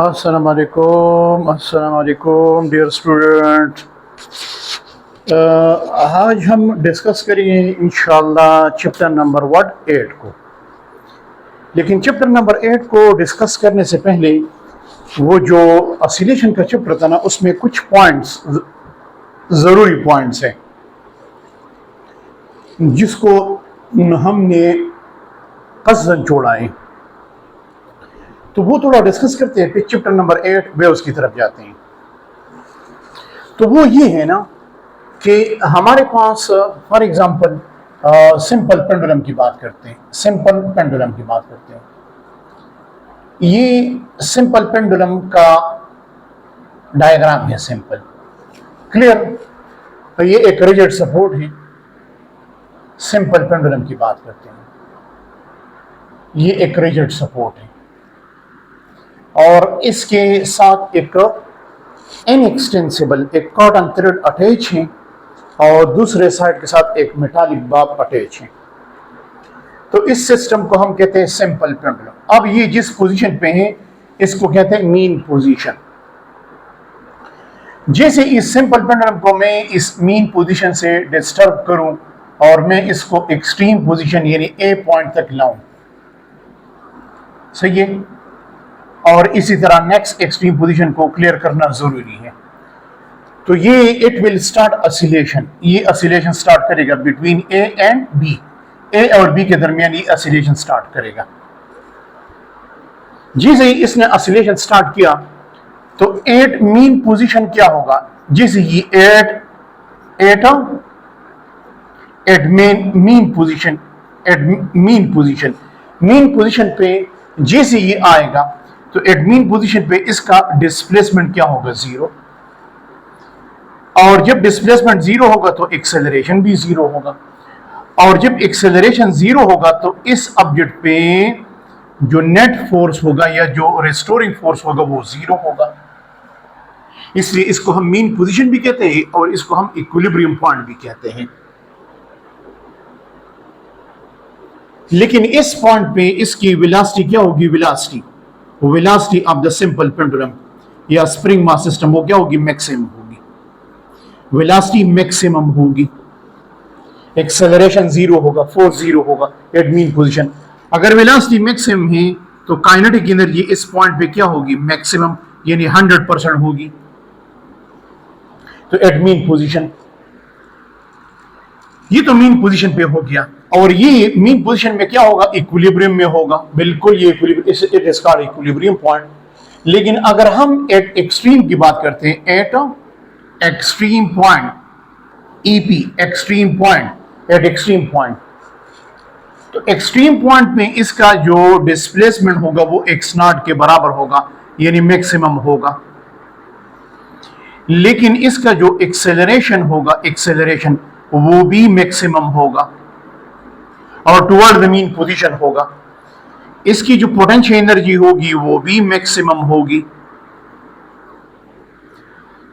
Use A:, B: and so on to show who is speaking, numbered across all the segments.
A: अस्सलाम वालेकुम dear student. आज हम डिस्कस करेंगे इंशाल्लाह चैप्टर नंबर 8 को। लेकिन चैप्टर नंबर 8 को डिस्कस करने से पहले वो जो ऑसिलेशन का चैप्टर था ना, उसमें कुछ पॉइंट्स, ज़रूरी पॉइंट्स हैं जिसको हमने कसरत जोड़ा है, तो वो थोड़ा डिस्कस करते हैं। फिर चैप्टर नंबर 8 वेव्स की तरफ जाते हैं। तो वो ये है ना कि हमारे पास फॉर एग्जांपल सिंपल पेंडुलम की बात करते हैं। सिंपल पेंडुलम की बात करते हैं। ये सिंपल पेंडुलम का डायग्राम है, सिंपल, क्लियर। तो ये एक रिजिड सपोर्ट है। सिंपल पेंडुलम की बात करते हैं। ये एक रिजिड सपोर्ट है और इसके साथ एक इनएक्सटेंसिबल एक कॉटन थ्रेड अटैच है और दूसरे साइड के साथ एक मेटालिक बाब अटैच है। तो इस सिस्टम को हम कहते हैं सिंपल पेंडुलम। अब ये जिस पोजीशन पे है इसको कहते हैं मीन पोजीशन। जैसे इस सिंपल पेंडुलम को मैं इस मीन पोजीशन से डिस्टर्ब करूं और मैं इसको एक्सट्रीम पोजीशन यानी ए पॉइंट तक लाऊं, सही है। और इसी तरह नेक्स्ट एक्सट्रीम पोजीशन को क्लियर करना जरूरी है। तो ये इट विल स्टार्ट ऑसिलेशन। ये ऑसिलेशन स्टार्ट करेगा बिटवीन ए एंड बी। ए और बी के दरमियान ये ऑसिलेशन स्टार्ट करेगा। जैसे ही इसने ऑसिलेशन स्टार्ट किया तो एट मीन पोजीशन क्या होगा। जैसे ही एट मीन पोजीशन पे जैसे ये आएगा तो एट मीन पोजीशन पे इसका डिस्प्लेसमेंट क्या होगा, 0। और जब डिस्प्लेसमेंट 0 होगा तो एक्सेलरेशन भी 0 होगा। और जब एक्सेलरेशन 0 होगा तो इस ऑब्जेक्ट पे जो नेट फोर्स होगा या जो रिस्टोरिंग फोर्स होगा वो 0 होगा। इसलिए इसको हम मीन पोजीशन भी कहते हैं और इसको हम इक्विलिब्रियम पॉइंट भी कहते हैं। लेकिन इस पॉइंट पे इसकी वेलोसिटी क्या होगी, velocity of the simple pendulum या स्प्रिंग मास सिस्टम वो क्या होगी, मैक्सिमम होगी। वेलोसिटी मैक्सिमम होगी, एक्सेलरेशन 0 होगा, फोर्स 0 होगा एट मीन पोजीशन। अगर वेलोसिटी मैक्सिमम है तो काइनेटिक एनर्जी इस पॉइंट पे क्या होगी, मैक्सिमम यानी 100% होगी। तो एट मीन पोजीशन, ये तो मीन पोजीशन पे हो गया। और ये मीन पोजीशन में क्या होगा, इक्विलिब्रियम में होगा। बिल्कुल ये it is called equilibrium point. लेकिन अगर हम एट एक्सट्रीम की बात करते हैं, eight extreme point, EP extreme point, eight extreme point, तो एक्सट्रीम पॉइंट में इसका जो डिस्प्लेसमेंट होगा वो x0 के बराबर होगा यानी मैक्सिमम होगा। लेकिन इसका जो एक्सेलरेशन होगा, एक्सेलरेशन वो भी मैक्सिमम होगा और टुवर्ड द मीन पोजीशन होगा। इसकी जो पोटेंशियल एनर्जी होगी वो भी मैक्सिमम होगी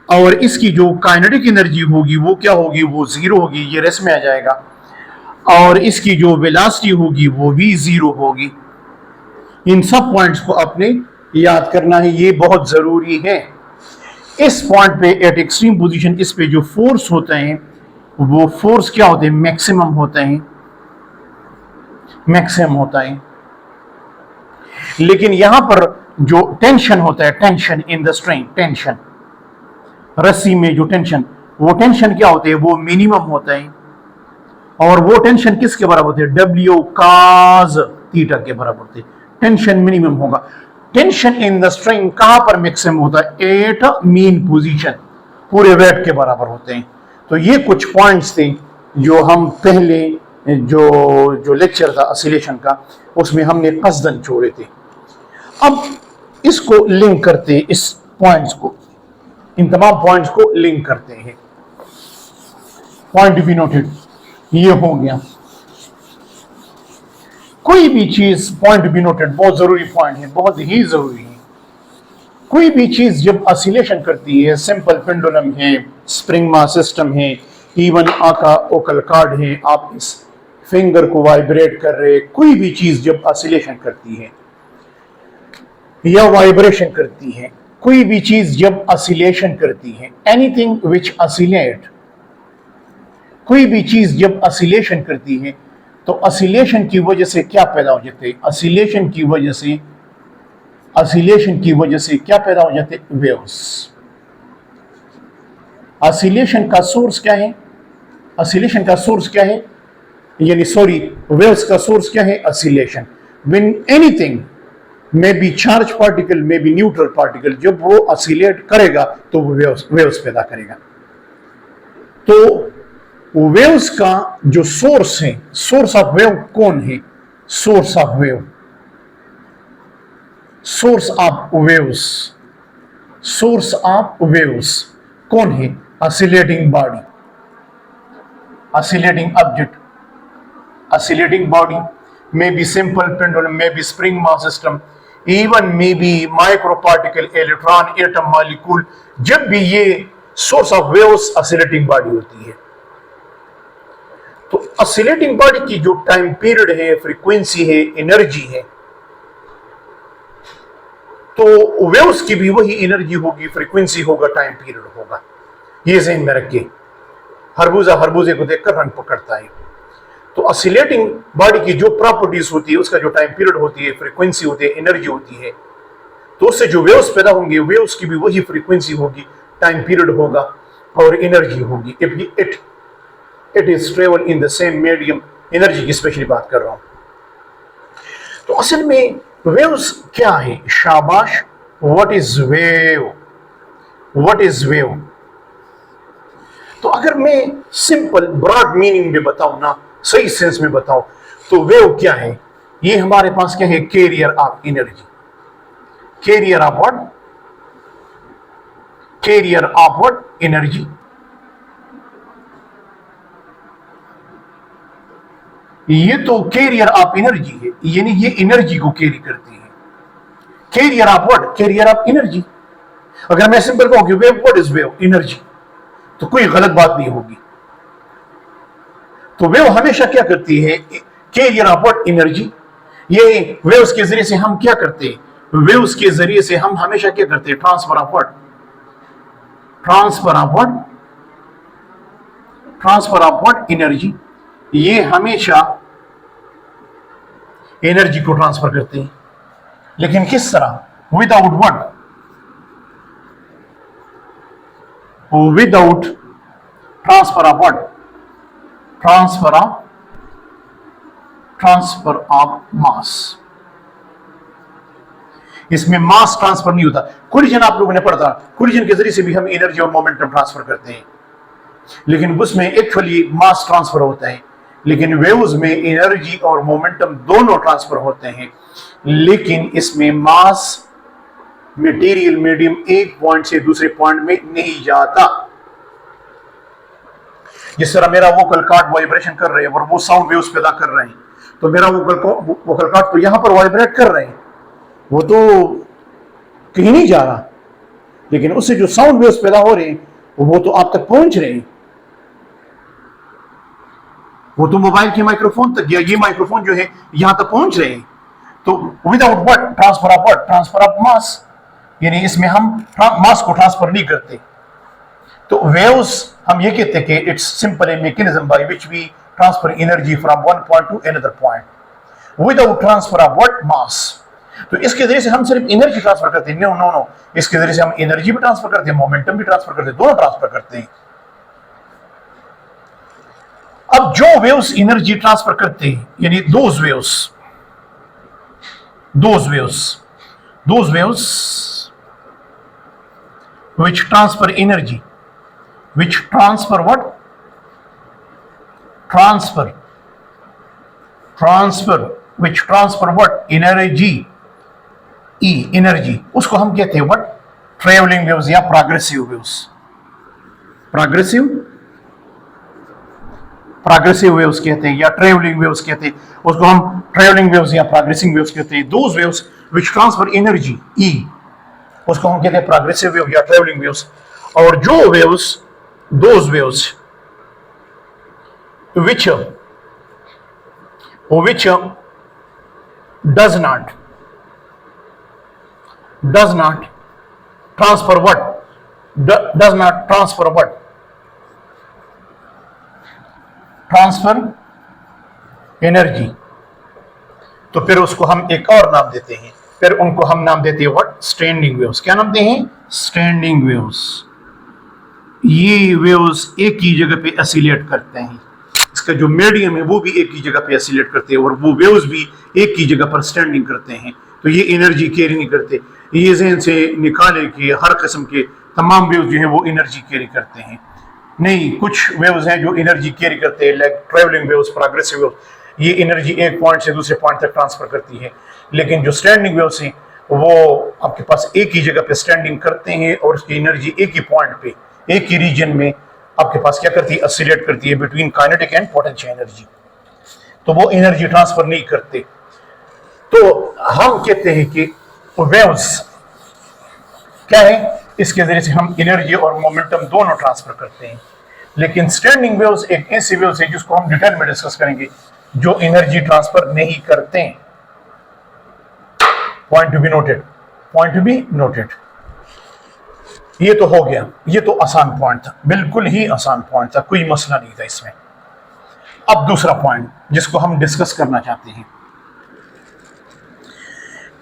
A: और इसकी जो काइनेटिक एनर्जी होगी वो क्या होगी, वो 0 होगी, ये रेस में आ जाएगा। और इसकी जो वेलोसिटी होगी वो भी 0 होगी। इन सब पॉइंट्स को आपने याद करना है, ये बहुत जरूरी है। इस पॉइंट पे एट एक्सट्रीम पोजीशन इस पे जो फोर्स होते हैं वो फोर्स क्या होते हैं, मैक्सिमम होते हैं, मैक्सिमम होता है। लेकिन यहां पर जो टेंशन होता है, tension in the string, tension रस्सी में जो टेंशन, वो टेंशन क्या होते हैं, वो मिनिमम होता है। और वो टेंशन किसके बराबर होते हैं, W cos थीटा के बराबर होते हैं। टेंशन मिनिमम होगा। टेंशन इन द स्ट्रिंग कहां पर मैक्सिमम होता है, एट मीन पोजीशन, पूरे वेट के बराबर होते हैं। तो ये कुछ पॉइंट्स थे जो हम पहले जो लेक्चर था ऑसिलेशन का उसमें हमने कसदन छोड़े थे। अब इसको लिंक करते हैं, इस पॉइंट्स को, इन तमाम पॉइंट्स को लिंक करते हैं। पॉइंट बी नोटेड, ये हो गया। कोई भी चीज, पॉइंट बी नोटेड बहुत जरूरी पॉइंट है, बहुत ही जरूरी है। कोई भी चीज जब ऑसिलेशन करती है, सिंपल पेंडुलम है, स्प्रिंग मास सिस्टम है, इवन आका ओकल कार्ड है, आप इस फिंगर को वाइब्रेट कर रहे, कोई भी चीज जब ऑसिलेशन करती है या वाइब्रेशन करती है, कोई भी चीज जब ऑसिलेशन करती है, एनीथिंग विच ऑसिलेट, कोई भी चीज जब ऑसिलेशन करती है तो ऑसिलेशन की वजह से क्या पैदा हो जाते हैं? ऑसिलेशन की वजह से क्या पैदा हो जाते? वेव्स। ऑसिलेशन का सोर्स क्या है? ऑसिलेशन का सोर्स क्या है? यानी सॉरी, वेव्स का सोर्स क्या है? Oscillation. When anything may be charge particle, may be neutral particle, जब वो ऑसिलेट करेगा तो वो वेव्स पैदा करेगा। तो वेव्स का जो सोर्स है, सोर्स ऑफ वेव कौन है? Source of wave, source of waves, source of waves कौन है? Oscillating body, oscillating object, oscillating body, may be simple pendulum, may be spring mass system, even may be microparticle, electron, atom, molecule। जब भी ये source of waves oscillating body होती है, तो oscillating body की जो टाइम पीरियड है, frequency है, एनर्जी है, तो वेव्स की भी वही एनर्जी होगी, फ्रीक्वेंसी होगा, टाइम पीरियड होगा। ये ज़हन में रखिए। खरबूजा खरबूजे को देखकर रंग पकड़ता है। तो ऑसिलेटिंग बॉडी की जो प्रॉपर्टीज होती है, उसका जो टाइम पीरियड होती है, फ्रीक्वेंसी होती है, एनर्जी होती है, तो उससे जो वेव्स पैदा होंगे, वेव्स की भी वही फ्रीक्वेंसी होगी, टाइम पीरियड होगा और एनर्जी होगी। It is travel in the same medium, energy की स्पेशली बात कर रहा हूं। तो असल में वेव्स क्या है? शाबाश, what is wave? What is wave? तो अगर मैं सिंपल ब्रॉड मीनिंग में बताऊं ना, सही सेंस में बताऊं, तो वेव क्या है? ये हमारे पास क्या है? Career of energy. Carrier of what? Carrier of what? Energy. ये तो कैरियर ऑफ एनर्जी है, यानी ये एनर्जी को कैरी करती है। Carrier of what? Carrier of energy. अगर मैं सिंपल कहूं कि wave, what is wave? Energy, तो कोई गलत बात नहीं होगी। तो वेव हमेशा क्या करती है? Carrier of what? एनर्जी। ये वेव्स के जरिए से हम क्या करते हैं? वेव्स के जरिए से हम हमेशा क्या करते हैं? Transfer of what? Transfer of what? Transfer of what? Energy. ये हमेशा एनर्जी को ट्रांसफर करते हैं, लेकिन किस तरह? Without what? Without transfer of what? Transfer of mass. इसमें मास ट्रांसफर नहीं होता। कोलिजन आप लोगों ने पढ़ा था, कोलिजन के जरिए से भी हम एनर्जी और मोमेंटम ट्रांसफर करते हैं, लेकिन उसमें एक्चुअली मास ट्रांसफर होता है। लेकिन वेव्स में एनर्जी और मोमेंटम दोनों ट्रांसफर होते हैं, लेकिन इसमें मास, मटेरियल मीडियम एक पॉइंट से दूसरे पॉइंट में नहीं जाता। जिस तरह मेरा वोकल कॉर्ड वाइब्रेशन कर रहे हैं और वो साउंड वेव्स पैदा कर रहे हैं, तो मेरा वोकल कॉर्ड तो यहां पर वाइब्रेट कर रहे हैं, वो तो कहीं नहीं जा रहा, लेकिन उससे जो साउंड वेव्स पैदा हो रहे हैं वो तो आप तक पहुंच रहे हैं। वो तो मोबाइल के माइक्रोफोन तक, या ये माइक्रोफोन जो है यहां तक पहुंच रहे हैं। तो without what? Transfer of what? Transfer of mass. यानी इसमें हम मास को ट्रांसफर नहीं करते। तो वेव्स हम ये कहते हैं कि it's simple a mechanism by which we transfer energy from one point to another point without transfer of what? Mass. तो इसके जरिए से हम सिर्फ एनर्जी ट्रांसफर करते हैं? नो नो नो, इसके जरिए से हम एनर्जी भी ट्रांसफर करते हैं, मोमेंटम भी ट्रांसफर करते हैं, दोनों ट्रांसफर करते हैं। अब जो वेव्स एनर्जी ट्रांसफर करते हैं, यानी those waves which transfer energy, which transfer what? Transfer which transfer what? Energy, energy, उसको हम कहते हैं what? ट्रेवलिंग वेव्स या प्रोग्रेसिव वेव्स। प्रोग्रेसिव वेव्स कहते हैं या ट्रेवलिंग वेव्स कहते हैं, उसको हम ट्रेवलिंग वेव्स या प्रोग्रेसिंग वेव्स कहते हैं। Those waves which transfer energy, उसको हम कहते हैं प्रोग्रेसिव वेव या ट्रेवलिंग वेव्स। और जो waves, those waves which does not does not transfer what? Does not transfer what? Transfer energy. तो फिर उसको हम एक और नाम देते हैं, फिर उनको हम नाम देते हैं व्हाट? Standing waves. क्या नाम देते हैं? Standing waves. ये वेव्स एक ही जगह पे एसिलेट करते हैं, इसका जो मीडियम है वो भी एक ही जगह पे एसिलेट करते हैं और वो वेव्स भी एक ही जगह पर स्टैंडिंग करते हैं। तो ये एनर्जी कैरी नहीं करते। ये ज़हन से निकाले कि हर किस्म के तमाम वेव्स जो है वो एनर्जी कैरी करते हैं, नहीं, कुछ वेव्स हैं जो एनर्जी कैरी करते हैं, like travelling waves, progressive waves, ये एनर्जी एक पॉइंट से दूसरे पॉइंट तक ट्रांसफर करती है। लेकिन जो स्टैंडिंग वेव्स हैं वो आपके पास एक ही जगह पे स्टैंडिंग करते हैं और उसकी एनर्जी एक ही पॉइंट पे, एक ही रीजन में आपके पास क्या करती है? ऑसिलेट करती है between kinetic and potential energy. तो वो एनर्जी ट्रांसफर नहीं करते। तो हम कहते हैं कि वेव्स क्या है? इसके जरिए से हम एनर्जी और मोमेंटम दोनों ट्रांसफर करते हैं। लेकिन स्टैंडिंग वेव्स एक ऐसी वेव्स है जिसको हम डिटेल में डिस्कस करेंगे, जो एनर्जी ट्रांसफर नहीं करते हैं। Point to be noted, point to be noted. ये तो हो गया, ये तो आसान पॉइंट था, बिल्कुल ही आसान पॉइंट था, कोई मसला नहीं था इसमें। अब दूसरा पॉइंट जिसको हम डिस्कस करना चाहते हैं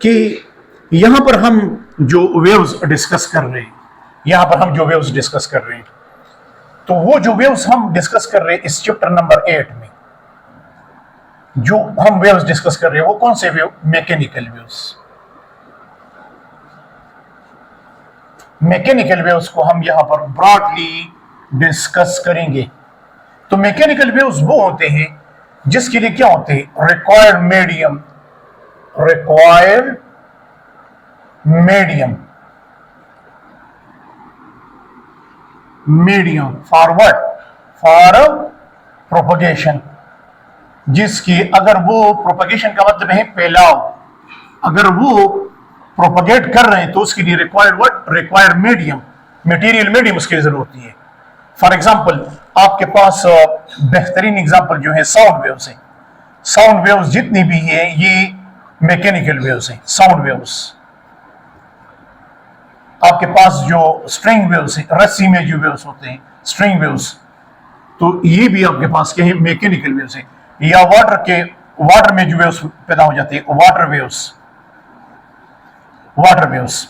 A: कि यहां पर हम जो वेव्स डिस्कस कर रहे हैं, तो वो जो वेव्स हम डिस्कस कर रहे हैं इस चैप्टर नंबर 8 में, जो हम वेव्स डिस्कस कर रहे हैं वो कौन से wave? Mechanical waves. Mechanical waves को हम यहां पर ब्रॉडली डिस्कस करेंगे। तो मैकेनिकल वेव्स वो होते हैं जिसके लिए क्या होते हैं? Required medium for what? For propagation. जिसकी अगर वो प्रोपगेशन का मतलब है फैलाव, अगर वो प्रोपगेट कर रहे हैं तो उसके लिए required what? Required medium, material medium उसकी जरूरत होती है। फॉर एग्जांपल आपके पास बेहतरीन एग्जांपल जो है साउंड वेव्स है। साउंड वेव्स जितनी भी है ये मैकेनिकल वेव्स हैं। साउंड वेव्स आपके पास जो स्ट्रिंग वेव्स है, रस्सी में जो वेव्स होते हैं स्ट्रिंग वेव्स, तो ये भी आपके पास क्या है? मैकेनिकल वेव्स है। या वाटर में जो वेव्स पैदा हो जाती है, वाटर वेव्स,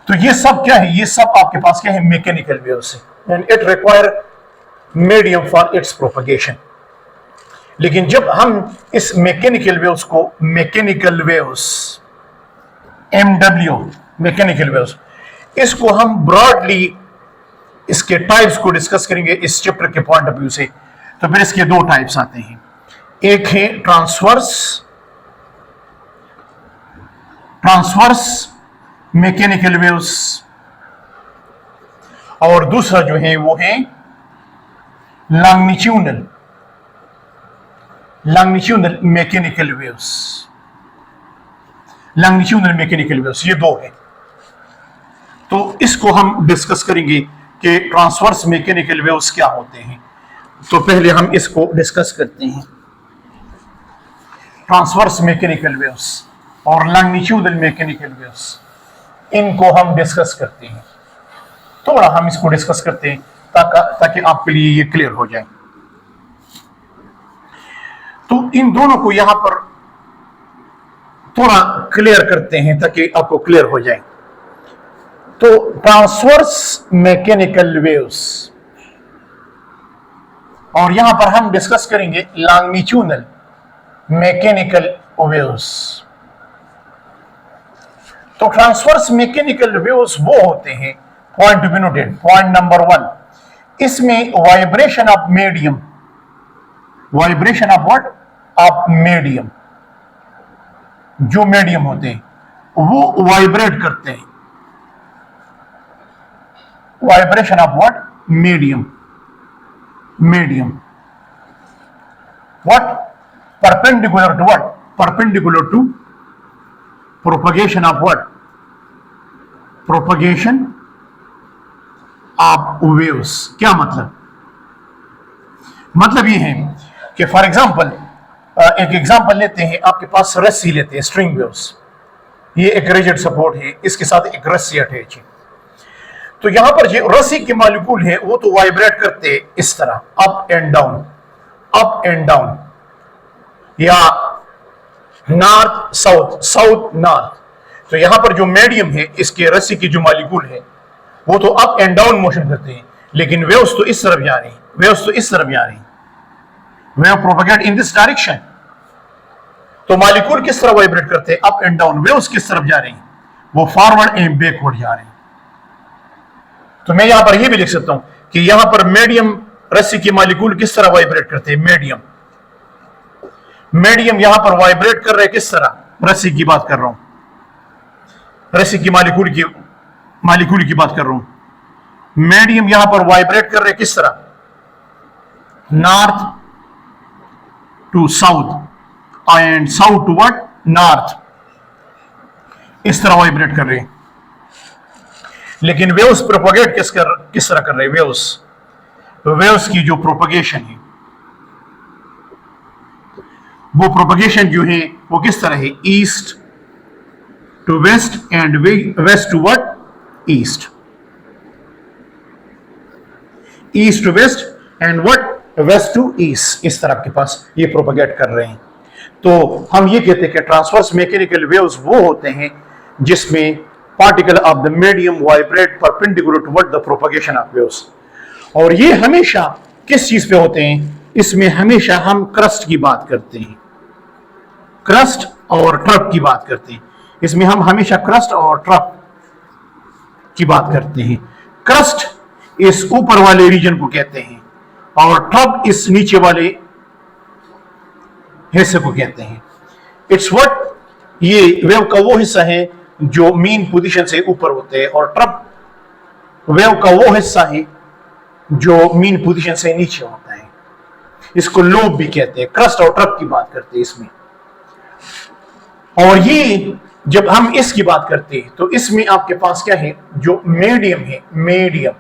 A: तो ये सब क्या है? ये सब आपके पास क्या है? मैकेनिकल वेव्स है and it require medium for its propagation. लेकिन जब हम इस मैकेनिकल वेव्स को MW मैकेनिकल वेव्स, इसको हम ब्रॉडली इसके टाइप्स को डिस्कस करेंगे इस चैप्टर के पॉइंट ऑफ व्यू से। तो फिर इसके दो टाइप्स आते हैं, एक है ट्रांसवर्स मैकेनिकल वेव्स और दूसरा जो है वो है लॉन्गिट्यूडनल मैकेनिकल वेव्स। ये दो है। तो इसको हम डिस्कस करेंगे कि ट्रांसवर्स मैकेनिकल वेव्स क्या होते हैं। तो पहले हम इसको डिस्कस करते हैं, ट्रांसवर्स मैकेनिकल वेव्स और लॉन्गिट्यूडनल मैकेनिकल वेव्स, इनको हम डिस्कस करते हैं। थोड़ा हम इसको डिस्कस करते हैं ताकि आपके लिए ये क्लियर हो जाए। तो इन दोनों को यहां पर थोड़ा क्लियर करते हैं ताकि आपको क्लियर हो जाए। तो ट्रांसवर्स मैकेनिकल वेव्स और यहां पर हम डिस्कस करेंगे लॉन्गिट्यूडनल मैकेनिकल वेव्स। तो ट्रांसवर्स मैकेनिकल वेव्स वो होते हैं, point to be noted, point number 1, इसमें vibration of medium, vibration of what? Of medium, जो मीडियम होते हैं वो वाइब्रेट करते हैं। Vibration of what? Medium what? Perpendicular to what? Perpendicular to propagation of what? Propagation of waves. क्या मतलब? मतलब ये है कि फॉर एग्जांपल एक एग्जांपल लेते हैं, आपके पास रस्सी लेते हैं, स्ट्रिंग वेव्स, ये एक रिजिड सपोर्ट है, इसके साथ एक रस्सी अटैच है। तो यहां पर जो रस्सी के मॉलिक्यूल है वो तो वाइब्रेट करते हैं इस तरह, up and down, up and down, या नॉर्थ साउथ, साउथ नॉर्थ। तो यहां पर जो मीडियम है, इसके रस्सी की जो मॉलिक्यूल है वो तो अप एंड डाउन मोशन करते हैं, लेकिन वेव्स तो इस तरफ जा रही, वेव्स तो इस तरफ जा रही, wave propagate in this direction. तो मॉलिक्यूल किस तरह वाइब्रेट करते हैं, अप एंड डाउन। वेव्स किस तरफ जा रही, वो फॉरवर्ड एंड बैकवर्ड जा रही। तो मैं यहां पर यह भी लिख सकता हूं कि यहां पर मीडियम रस्सी की मॉलिक्यूल किस तरह वाइब्रेट करते हैं, मीडियम, मीडियम यहां पर वाइब्रेट कर रहे हैं किस तरह, रस्सी की बात कर रहा हूं, रस्सी की मॉलिक्यूल की बात कर रहा हूं। मीडियम यहां पर वाइब्रेट कर रहे हैं किस तरह, north to south and south to what, north, इस तरह वाइब्रेट कर रहे हैं। लेकिन वेव्स प्रोपगेट किस तरह कर रहे हैं, वेव्स की जो प्रोपगेशन है, वो प्रोपगेशन जो है वो किस तरह है, east to west and west to what, east, east to west and what, west to east, इस तरह के पास ये प्रोपगेट कर रहे हैं। तो हम ये कहते हैं कि ट्रांसवर्स मैकेनिकल वेव्स वो होते हैं जिसमें particle of the medium vibrate perpendicular toward the propagation of waves. और ये हमेशा किस चीज पे होते हैं, इसमें हमेशा हम क्रस्ट की बात करते हैं, क्रस्ट और ट्रफ की बात करते हैं, इसमें हम हमेशा क्रस्ट और ट्रफ की बात करते हैं। क्रस्ट इस ऊपर वाले रीजन को कहते हैं और ट्रफ इस नीचे वाले हिस्से को कहते हैं। इट्स व्हाट, ये वेव का वो हिस्सा है जो मीन पोजीशन से ऊपर होते हैं, और ट्रफ वेव का वो हिस्सा है जो मीन पोजीशन से नीचे होता है। इसको लोब भी कहते हैं, क्रस्ट और ट्रफ की बात करते हैं इसमें। और ये जब हम इसकी बात करते हैं तो इसमें आपके पास क्या है, जो मीडियम है, मीडियम,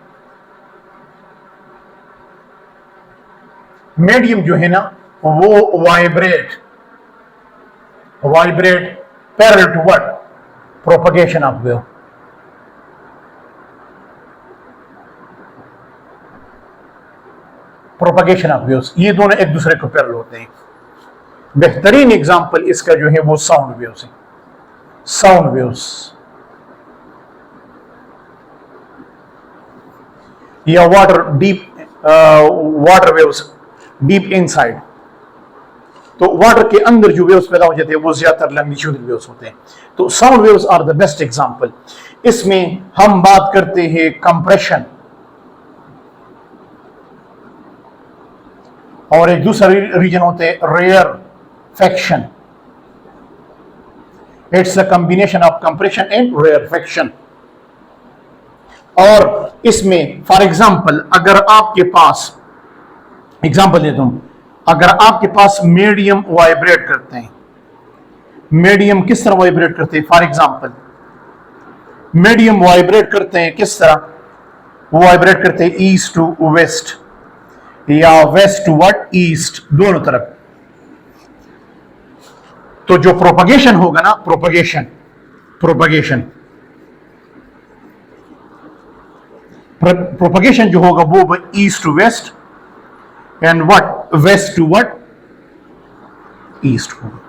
A: मीडियम जो है ना वो vibrate parallel to what, propagation of wave. Propagation of waves, ये दोनों एक दूसरे को पैरेलल होते हैं। बेहतरीन एग्जांपल इसका जो है वो साउंड वेव्स है, साउंड वेव्स या water deep, water waves deep inside. तो वाटर के अंदर जो वेव्स पैदा हो जाते हैं वो ज्यादातर लॉन्गिट्यूडनल वेव्स होते हैं। तो sound waves are the best example. इसमें हम बात करते हैं कंप्रेशन, और एक दूसरा रीजन होते हैं rarefaction. It's a combination of compression and rarefaction. और इसमें फॉर एग्जांपल अगर आपके पास, एग्जांपल देता हूं, अगर आपके पास मीडियम वाइब्रेट करते हैं, मीडियम किस तरह वाइब्रेट करते हैं, फॉर एग्जांपल मीडियम वाइब्रेट करते हैं किस तरह, वो वाइब्रेट करते हैं ईस्ट टू वेस्ट या वेस्ट टू व्हाट, ईस्ट, दोनों तरफ। तो जो प्रोपगेशन होगा ना, प्रोपगेशन जो होगा वो east to west and what, west to what, east होगा।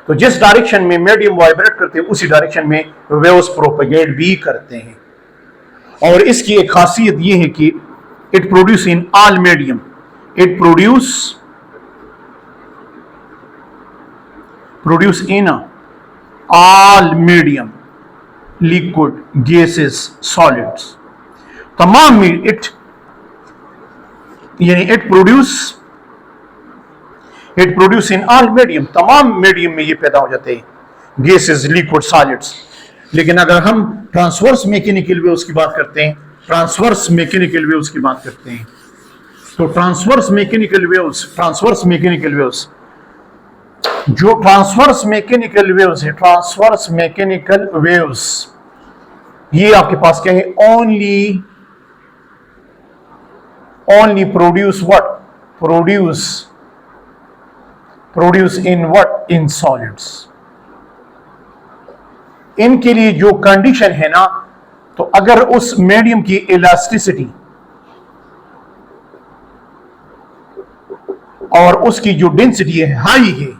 A: तो जिस डायरेक्शन में मीडियम वाइब्रेट करते हैं उसी डायरेक्शन में वेव्स प्रोपगेट भी करते हैं। और इसकी एक खासियत यह है कि it produce in all medium, it produce in all medium, liquid, gases, solids, तमाम में it produce in all medium, तमाम मीडियम में ये पैदा हो जाते हैं, गैसेस, लिक्विड, सॉलिड्स। लेकिन अगर हम ट्रांसवर्स मैकेनिकल वेव्स की बात करते हैं, तो ट्रांसवर्स मैकेनिकल वेव्स, जो ट्रांसवर्स मैकेनिकल वेव्स ये आपके पास क्या है, only produce what, produce in what, in solids. इनके लिए जो कंडीशन है ना, तो अगर उस मीडियम की इलास्टिसिटी और उसकी जो डेंसिटी है हाई है,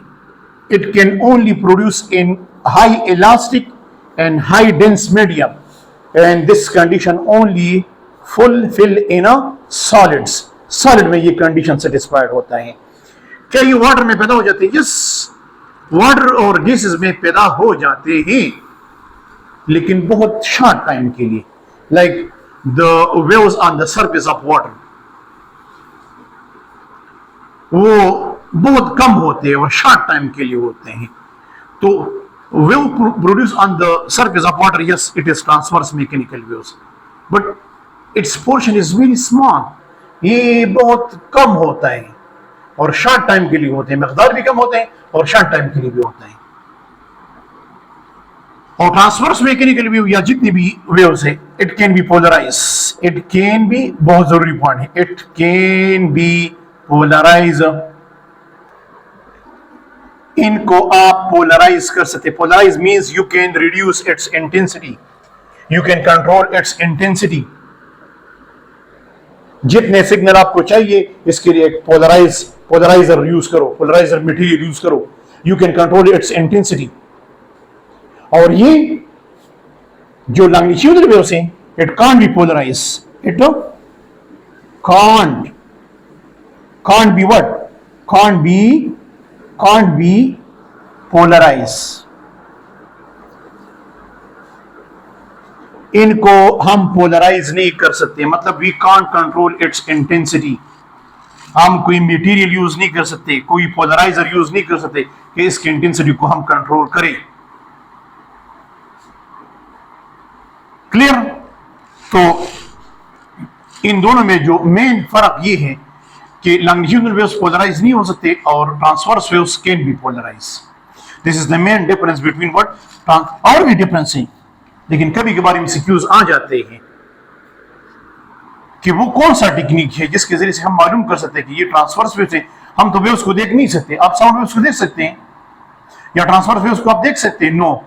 A: it can only produce in high elastic and high dense medium, and this condition only fulfil in a solids. Solid में ये कंडीशन सेटिस्फाइड होता है। क्या ये वाटर में पैदा हो जाते हैं? यस, वाटर और गैसेस में पैदा हो जाते हैं, लेकिन बहुत शॉर्ट टाइम के लिए, like the waves on the surface of water, वो बहुत कम होते हैं और शॉर्ट टाइम के लिए होते हैं। तो wave produce on the surface of water, yes it is transverse mechanical waves, but it's portion is very small, ये बहुत कम होता है और शॉर्ट टाइम के लिए होते हैं, मकदार भी कम होते हैं और शॉर्ट टाइम के लिए भी होता है। और ट्रांसवर्स मैकेनिकल वेव या जितनी भी वेव्स है, it can be polarise, it can be, बहुत जरूरी पॉइंट है, इट कैन बी पोलराइज। इनको आप पोलराइज कर सकते। Polarise means you can reduce its intensity, you can control its intensity. जितने सिग्नल आपको चाहिए इसके लिए एक पोलराइजर यूज करो, पोलराइजर मटेरियल यूज करो, you can control its intensity. और ये जो लॉन्गिट्यूडनल वेव्स हैं, इट कांट बी पोलराइज, इट can't be what? Can't be polarized. इनको हम पोलराइज नहीं कर सकते, मतलब we can't control its intensity. हम कोई मटेरियल यूज नहीं कर सकते, कोई पोलराइजर यूज नहीं कर सकते कि इसकी इंटेंसिटी को हम कंट्रोल करें। क्लियर? तो इन दोनों में जो मेन फर्क ये है कि लॉन्गिट्यूडनल वेव्स पोलराइज नहीं हो सकते और transverse waves can be polarise. This is the main difference between what. और भी डिफरेंस है, लेकिन कभी कभार एमसीक्यूज आ जाते हैं कि वो कौन सा टेक्निक है जिसके जरिए से हम मालूम कर सकते हैं कि ये ट्रांसवर्स वेव्स है। हम तो वेव्स को देख नहीं सकते, आप साउंड वेव्स को देख सकते हैं या ट्रांसवर्स वेव्स को आप देख सकते हैं? नो।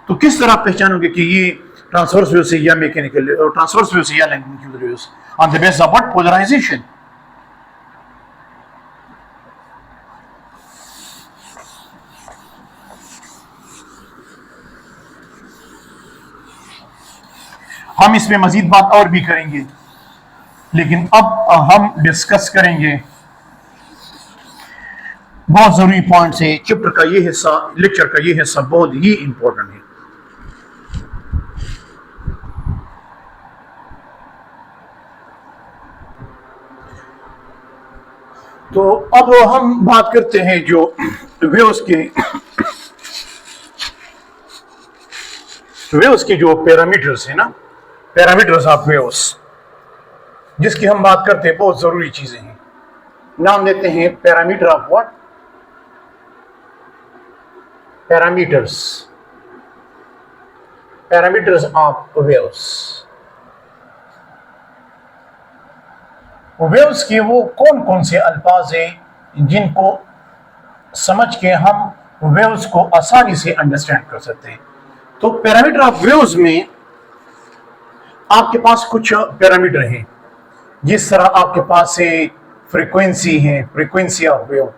A: तो किस तरह आप पहचानोगे कि ये ट्रांसवर्स वेव्स है या मैकेनिकल ट्रांसवर्स वेव्स है या longitudinal waves? On the basis of what? Polarisation. हम इसमें मजीद बात और भी करेंगे, लेकिन अब हम डिस्कस करेंगे बहुत जरूरी पॉइंट्स है। चैप्टर का ये हिस्सा, लेक्चर का ये हिस्सा बहुत ही इंपॉर्टेंट है। तो अब हम बात करते हैं जो वेव्स के जो पैरामीटर्स है ना, पैरामीटर्स ऑफ वेव्स, जिसकी हम बात करते हैं, बहुत जरूरी चीजें हैं। नाम देते हैं parameter of what? Parameters of waves. Waves के वो कौन कौन से अल्फाज हैं जिनको समझ के हम वेव्स को आसानी से अंडरस्टैंड कर सकते हैं? तो पैरामीटर ऑफ वेव्स में आपके पास कुछ पैरामीटर हैं। जिस तरह आपके पास है फ्रीक्वेंसी है, फ्रीक्वेंसी ऑफ वेव,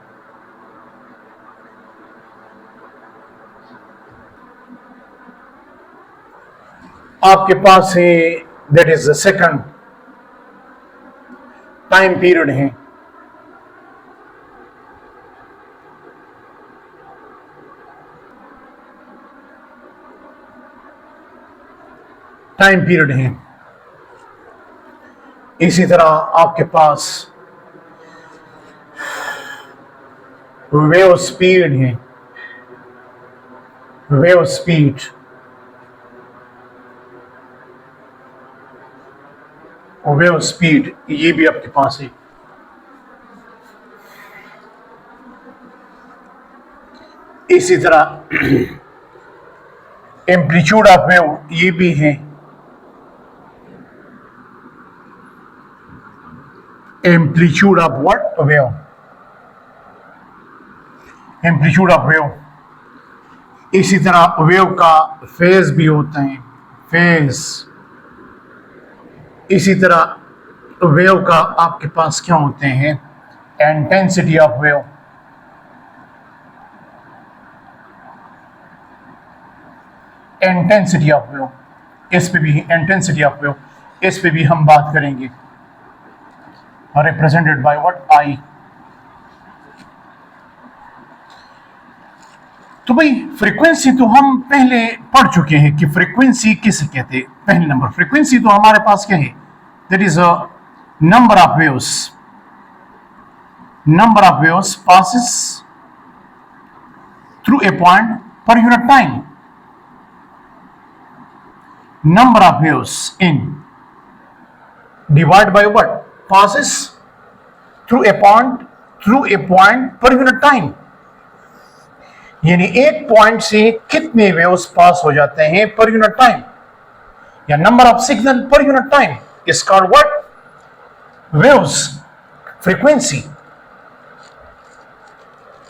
A: आपके पास है that is the second time period है, टाइम पीरियड है। इसी तरह आपके पास वेव स्पीड है, वेव स्पीड, वेव स्पीड ये भी आपके पास है। इसी तरह एम्पलीट्यूड ऑफ वेव ये भी है, amplitude of what? Wave, amplitude of wave. इसी तरह वेव का फेज भी होता है, फेज। इसी तरह वेव का आपके पास क्या होते हैं, intensity of wave. Intensity of wave, इस पे भी इंटेंसिटी ऑफ वेव, इस पे भी हम बात करेंगे, रिप्रेजेंटेड बाय व्हाट, आई। तो भाई फ्रीक्वेंसी तो हम पहले पढ़ चुके हैं कि फ्रीक्वेंसी किसे कहते हैं। पहले नंबर फ्रीक्वेंसी तो हमारे पास क्या है, that is a number of waves, number of waves passes through a point पर unit time. Number of waves in divide by what, passes through a point पर यूनिट टाइम। यानी एक पॉइंट से कितने वेव्स पास हो जाते हैं पर यूनिट टाइम, या number of signal per unit time is called what, waves, frequency.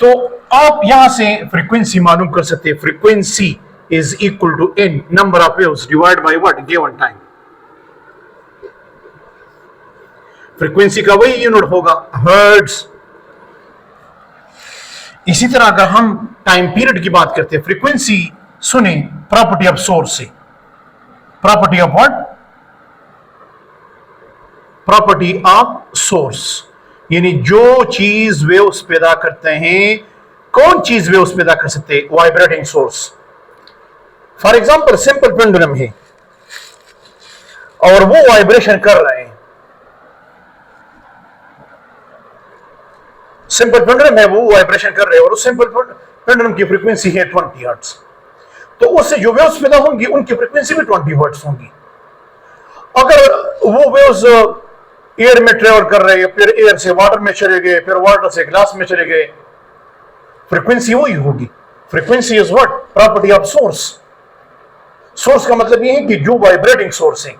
A: तो आप यहां से फ्रीक्वेंसी मालूम कर सकते हैं, frequency is equal to N number of waves divide by what, given time. Frequency का वही यूनिट होगा हर्ट्ज। इसी तरह अगर हम टाइम पीरियड की बात करते हैं, फ्रीक्वेंसी सुने प्रॉपर्टी ऑफ सोर्स से, property of what, property of source. यानी जो चीज वेव्स पैदा करते हैं, कौन चीज वेव्स पैदा कर सकते हैं, vibrating source. For example simple pendulum है और वो वाइब्रेशन कर रहे हैं, सिंपल पेंडुलम है, वो वाइब्रेशन कर रहे हैं और उस सिंपल पेंडुलम की फ्रीक्वेंसी है 20 हर्ट्ज। तो उससे जो वेव्स पैदा होंगी उनकी फ्रीक्वेंसी भी 20 हर्ट्ज होंगी। अगर वो वेव्स एयर में ट्रेवल कर रहे हैं, फिर एयर से वाटर में चले गए, फिर वाटर से ग्लास में चले गए, फ्रीक्वेंसी वही होगी। Frequency is what, property of source. Source का मतलब ये है कि जो वाइब्रेटिंग सोर्स है,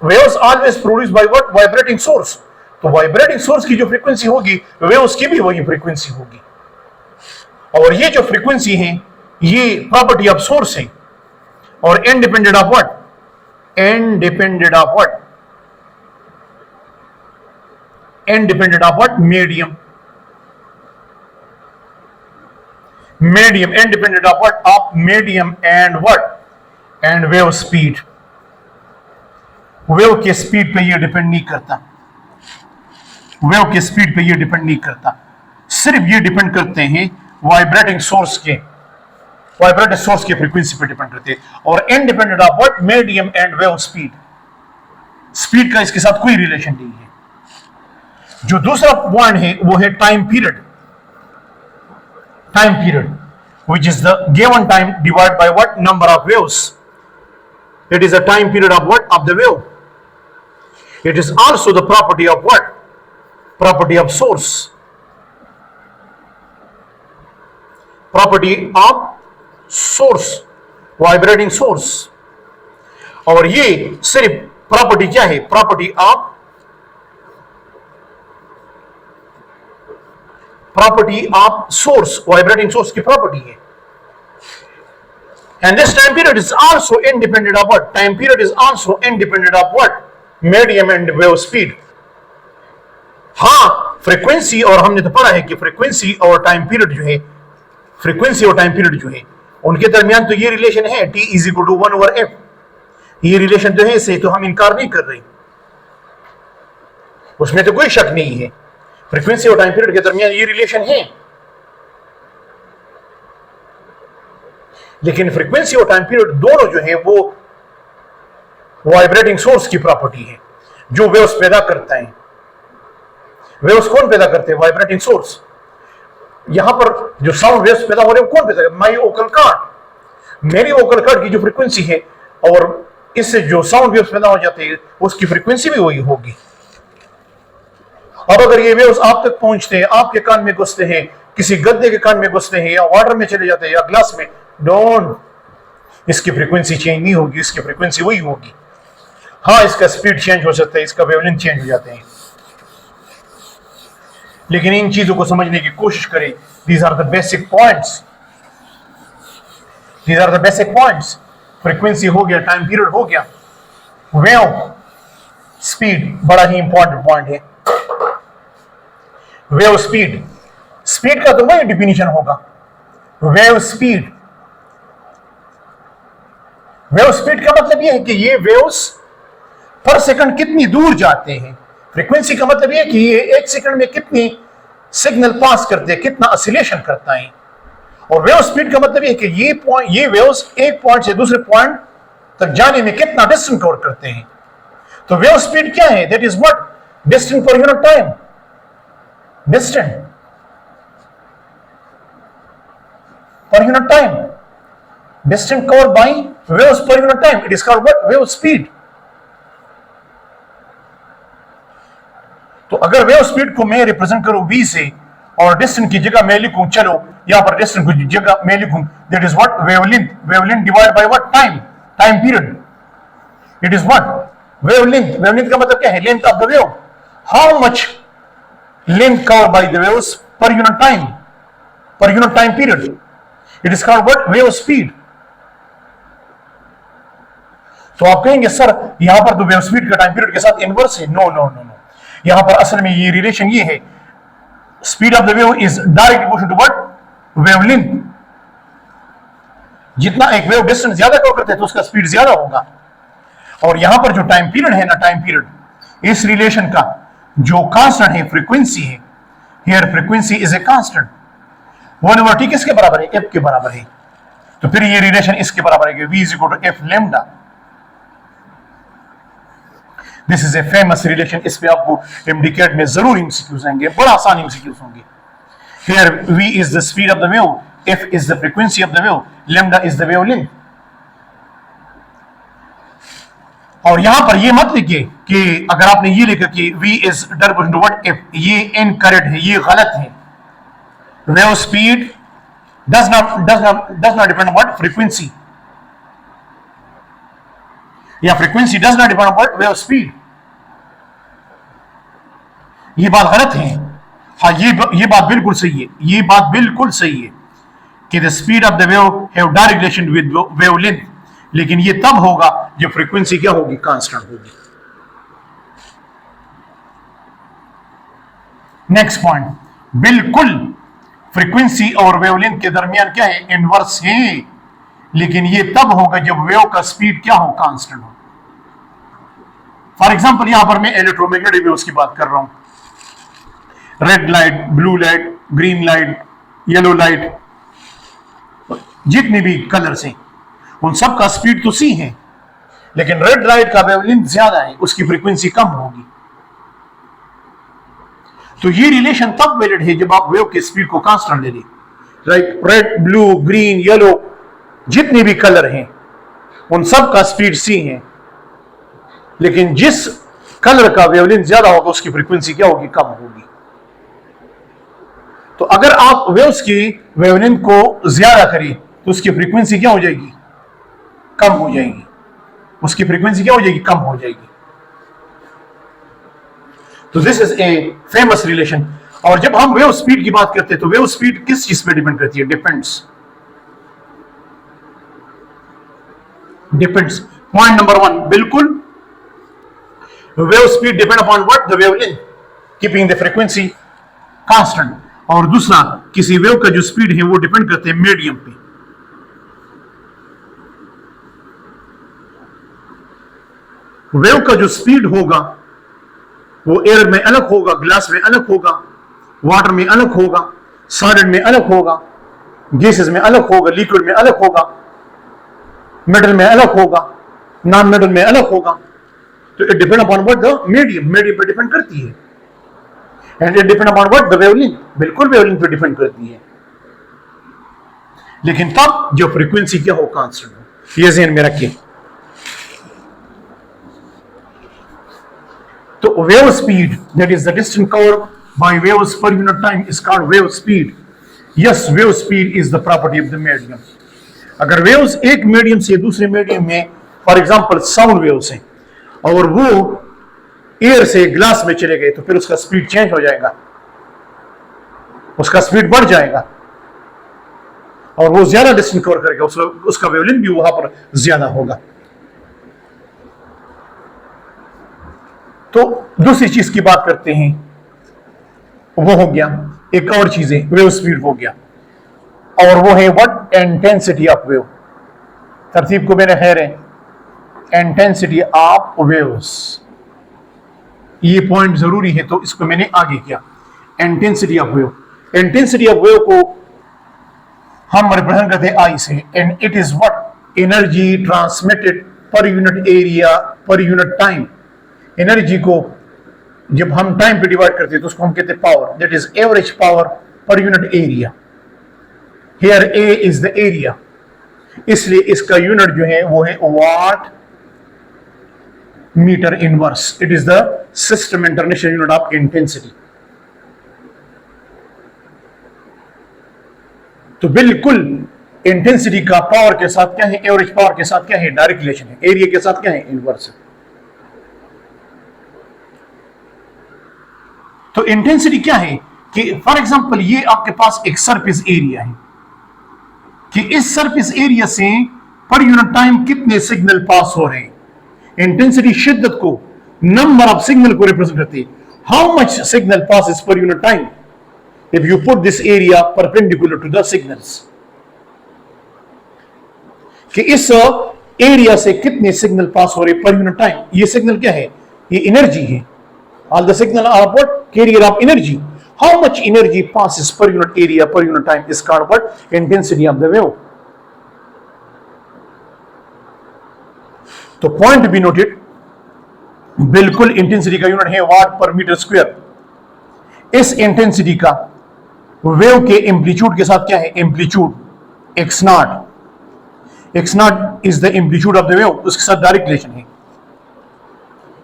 A: waves always produce by what, vibrating source. तो वाइब्रेटिंग सोर्स की जो फ्रीक्वेंसी होगी, वेव्स की भी वही फ्रीक्वेंसी होगी। और ये जो फ्रीक्वेंसी है ये प्रॉपर्टी ऑफ सोर्स है और independent of what, independent of what, independent of what, medium, medium, independent of what, of medium and what, and wave speed. Wave के स्पीड पे ये डिपेंड नहीं करता, वेव के स्पीड पे ये डिपेंड नहीं करता, सिर्फ ये डिपेंड करते हैं वाइब्रेटिंग सोर्स के, वाइब्रेटिंग सोर्स की फ्रीक्वेंसी पे डिपेंड करते हैं। और independent of what, medium and wave speed. Speed का इसके साथ कोई रिलेशन नहीं है। जो दूसरा पॉइंट है वो है time period, time period which is the given time divided by what, number of waves. It is a time period of what, of the wave. It is also the property of what, property of source, property of source, vibrating source। और ये सिर्फ property क्या है, property of, property of source, vibrating source की property है। And this time period is also independent of what, time period is also independent of what, medium and wave speed। हाँ, frequency, और हमने तो पढ़ा है कि फ्रीक्वेंसी और टाइम पीरियड जो है, फ्रीक्वेंसी और टाइम पीरियड जो है उनके दरमियान तो ये रिलेशन है, T is equal to 1/f। ये रिलेशन जो है इसे तो हम इनकार नहीं कर रहे, उसमें तो कोई शक नहीं है, फ्रीक्वेंसी और टाइम पीरियड के दरमियान ये रिलेशन है। लेकिन फ्रीक्वेंसी और टाइम पीरियड दोनों जो है वो वाइब्रेटिंग सोर्स की प्रॉपर्टी है, जो वेव्स पैदा करता है। वेव्स कौन पैदा करते हैं, वाइब्रेटिंग सोर्स। यहां पर जो साउंड वेव्स पैदा हो रहे हैं कौन पैदा करता है, माई वोकल कॉर्ड, मेरी वोकल कॉर्ड की जो फ्रीक्वेंसी है और इससे जो साउंड वेव्स पैदा हो जाते हैं उसकी फ्रीक्वेंसी भी वही होगी। अब अगर ये वेव्स आप तक पहुंचते हैं, आपके कान में घुसते हैं, किसी गद्दे के कान में घुसते हैं, या वाटर में चले जाते हैं, या ग्लास में, डोंट, इसकी फ्रीक्वेंसी चेंज नहीं होगी, इसकी फ्रीक्वेंसी वही होगी। हाँ, इसका स्पीड चेंज हो सकता है, इसका वेवलेंथ चेंज हो जाते हैं। लेकिन इन चीजों को समझने की कोशिश करें। These are the basic points, these are the basic points. Frequency हो गया, टाइम पीरियड हो गया, वेव स्पीड बड़ा ही इंपॉर्टेंट पॉइंट है। वेव स्पीड, स्पीड का तो वही डिफिनीशन होगा, वेव स्पीड। वेव स्पीड का मतलब यह है कि ये वेव्स पर सेकंड कितनी दूर जाते हैं। फ्रीक्वेंसी का मतलब यह है कि ये एक सेकंड में कितनी सिग्नल पास करते हैं, कितना ऑसिलेशन करता है। और वेव स्पीड का मतलब यह है कि ये वेव्स एक पॉइंट से दूसरे पॉइंट तक जाने में कितना डिस्टेंस कवर करते हैं। तो वेव स्पीड क्या है? दैट इज व्हाट डिस्टेंस पर unit time, distance per unit time, distance covered by waves per unit time, it is called what? Wave speed. तो अगर वेव स्पीड को मैं रिप्रेजेंट करूं v से और डिस्टेंस की जगह मैं लिखूं, चलो यहां पर डिस्टेंस की जगह मैं लिखूं, that is what? Wavelength. Wavelength divide by what? Time, time period. It is what? Wavelength. Wavelength का मतलब क्या है? Length of the wave. How much length covered by the waves पर यूनिट टाइम, पर unit time period. It is called what? Wave speed. तो आप कहेंगे sir यहां पर तो वेव स्पीड का टाइम पीरियड के साथ इनवर्स है। नो नो नो नो, यहां पर असल में ये रिलेशन ये है, speed of the wave is direct proportional to what? Wavelength. जितना एक वेव डिस्टेंस ज्यादा कवर करते हैं तो उसका स्पीड ज्यादा होगा। और यहां पर जो टाइम पीरियड है ना, टाइम पीरियड, इस रिलेशन का जो कांस्टेंट है फ्रीक्वेंसी है। Here frequency is a constant. 1/t किसके बराबर है? f के बराबर है। तो फिर ये रिलेशन इसके बराबर है, v is equal to f lambda. This is a famous relation. इस पे आपको एमडीकेट में जरूर एमसीक्यूज आएंगे, बड़ा आसान एमसीक्यूज होंगे। Here v is the speed of the wave, f is the frequency of the wave, lambda is the wavelength. और यहां पर ये मत लिखिए कि अगर आपने ये लिखा कि v is direct to what? f, ये इनकरेक्ट है, ये गलत है। Wave speed does not depend on what? Frequency. या frequency does not depend on what? Wave speed. ये बात गलत है। हाँ, ये बात बिल्कुल सही है, ये बात बिल्कुल सही है कि the speed of the wave have direct relation with wavelength, लेकिन ये तब होगा जब फ्रीक्वेंसी क्या होगी? कांस्टेंट होगी। नेक्स्ट पॉइंट, बिल्कुल फ्रीक्वेंसी और वेवलेंथ के दरमियान क्या है? इनवर्स है, लेकिन ये तब होगा जब वेव का स्पीड क्या हो? कांस्टेंट हो। फॉर एग्जांपल यहां पर मैं इलेक्ट्रोमैग्नेटिक वेव्स की बात कर रहा हूं। Red light, blue light, green light, yellow light, जितने भी कलर्स हैं उन सब का स्पीड तो सी है, लेकिन रेड लाइट का वेवलेंथ ज्यादा है, उसकी फ्रीक्वेंसी कम होगी। तो ये रिलेशन तब वैलिड है जब आप वेव के स्पीड को कांस्टेंट ले लें। Right, red, blue, green, yellow, जितने भी कलर हैं उन सब का स्पीड सी है, लेकिन जिस कलर का वेवलेंथ ज्यादा होगा उसकी फ्रीक्वेंसी क्या होगी? कम होगी। तो अगर आप वेव्स की वेवलेंथ को ज्यादा करें तो उसकी फ्रीक्वेंसी क्या हो जाएगी? कम हो जाएगी। उसकी फ्रीक्वेंसी क्या हो जाएगी? कम हो जाएगी। तो this is a famous relation. और जब हम वेव स्पीड की बात करते हैं तो वेव स्पीड किस चीज पे डिपेंड करती है? डिपेंड्स। डिपेंड्स। पॉइंट नंबर 1, बिल्कुल wave speed depend upon what? The wavelength, keeping the frequency constant. और दूसरा, किसी वेव का जो स्पीड है वो डिपेंड करते हैं मीडियम पे। वेव का जो स्पीड होगा वो एयर में अलग होगा, ग्लास में अलग होगा, वाटर में अलग होगा, सॉलिड में अलग होगा, गैसेस में अलग होगा, लिक्विड में अलग होगा, मेटल में अलग होगा, नॉन मेटल में अलग होगा। तो it depend upon what? The medium. Medium पे डिपेंड करती है। And it depend upon what? The wavelength. बिल्कुल वेवलेंथ पे डिपेंड करती है, लेकिन तब जो फ्रीक्वेंसी क्या हो? कांस्टेंट हो। ये ध्यान में रखिए। तो wave speed, that is the distance covered by waves पर unit time, is called wave speed. Yes, wave speed is the property of the medium. अगर वेव्स एक मीडियम से दूसरे मीडियम में, फॉर एग्जांपल साउंड वेव्स हैं, और वो air से ग्लास में चले गए तो फिर उसका स्पीड चेंज हो जाएगा। उसका स्पीड बढ़ जाएगा और वो ज्यादा डिस्टेंस कवर करेगा, उसका वेवलेंथ भी वहां पर ज्यादा होगा। तो दूसरी चीज की बात करते हैं, वो हो गया, एक और चीज है वेव स्पीड हो गया, और वो है व्हाट, इंटेंसिटी ऑफ वेव। तरतीब को मेरे खैर है, इंटेंसिटी ऑफ वेव्स, ये पॉइंट जरूरी है तो इसको मैंने आगे किया। Intensity of wave, intensity of wave को हम रिप्रेजेंट करते हैं आई से, and it is what, energy transmitted पर unit area per unit time. Energy को जब हम टाइम पे डिवाइड करते हैं तो उसको हम कहते हैं power, that is average power per unit area. Here A is the area, इसलिए इसका यूनिट जो है वो है watt metre inverse. It is the system international unit of intensity. तो बिल्कुल इंटेंसिटी का पावर के साथ क्या है, एवरेज पावर के साथ क्या है, डायरेक्ट रिलेशन है, एरिया के साथ क्या है, इनवर्स है। तो इंटेंसिटी क्या है कि फॉर एग्जांपल ये आपके पास एक सरफेस एरिया है कि इस सरफेस एरिया से पर यूनिट टाइम कितने सिग्नल पास हो रहे हैं। इंटेंसिटी शिद्दत को, नंबर ऑफ सिग्नल को रिप्रेजेंट करती है, how much signal passes per unit time if you put this area perpendicular to the signals, कि इस एरिया से कितने सिग्नल पास हो रहे पर यूनिट टाइम। ये सिग्नल क्या है, ये एनर्जी है। All the signal are what, carrier of energy. How much energy passes per unit area per unit time is called what, intensity of the wave. तो point be noted, बिल्कुल intensity का unit है watt per metre square. इस intensity का wave के amplitude के साथ क्या है, amplitude x nought. X not is the amplitude of the wave, उसके साथ डायरेक्ट रिलेशन है,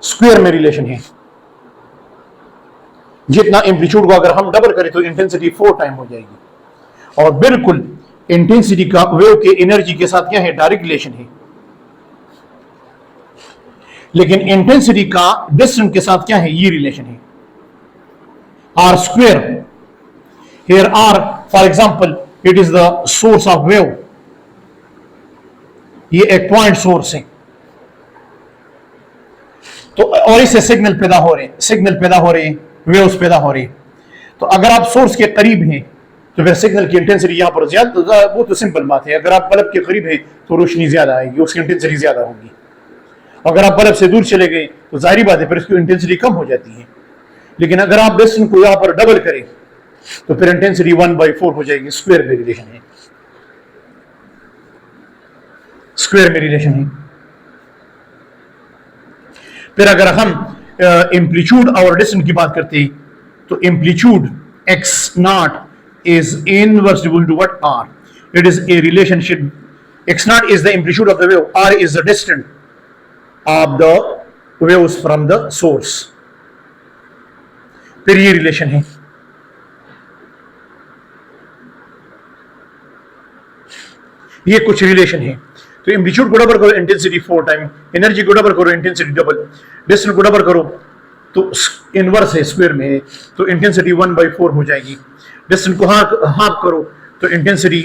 A: स्क्वायर में रिलेशन है। जितना एम्पलीट्यूड को अगर हम डबल करें तो इंटेंसिटी 4 टाइम हो जाएगी। और बिल्कुल इंटेंसिटी का वेव के एनर्जी के साथ क्या है, डायरेक्ट रिलेशन है। लेकिन इंटेंसिटी का डिस्टेंस के साथ क्या है, ये रिलेशन है, R square. Here R, for example, it is the source of wave. ये एक पॉइंट सोर्स है। तो और इससे सिग्नल पैदा हो रहे हैं, सिग्नल पैदा हो रहे हैं, वेव्स पैदा हो रही है। तो अगर आप सोर्स के करीब हैं तो फिर सिग्नल की इंटेंसिटी यहां पर ज्यादा, वो तो सिंपल बात है। अगर आप बल्ब के करीब हैं तो रोशनी ज्यादा आएगी, उसकी इंटेंसिटी ज्यादा होगी। अगर आप बल्ब से दूर चले गए तो जाहिर बात है फिर उसकी इंटेंसिटी कम हो जाती है। लेकिन अगर आप डिस्टेंस को यहां पर डबल करें तो फिर इंटेंसिटी 1/4 हो जाएगी। स्क्वायर में रिलेशन है, स्क्वायर में रिलेशन है। फिर अगर हम एम्पलीट्यूड और डिस्टेंस की बात करते हैं तो amplitude x not is inversible to what, R. It is a relationship, X not is the amplitude of the wave, R is the distance of the waves from the source. फिर ये relation है। ये कुछ relation है। तो amplitude को double करो, intensity 4 time, energy को डबल करो, इंटेंसिटी डबल, डिस्टेंस को डबल करो तो इनवर्स है, स्क्वायर में है, तो इंटेंसिटी 1/4 हो जाएगी। डिस्टेंस को हाफ करो तो इंटेंसिटी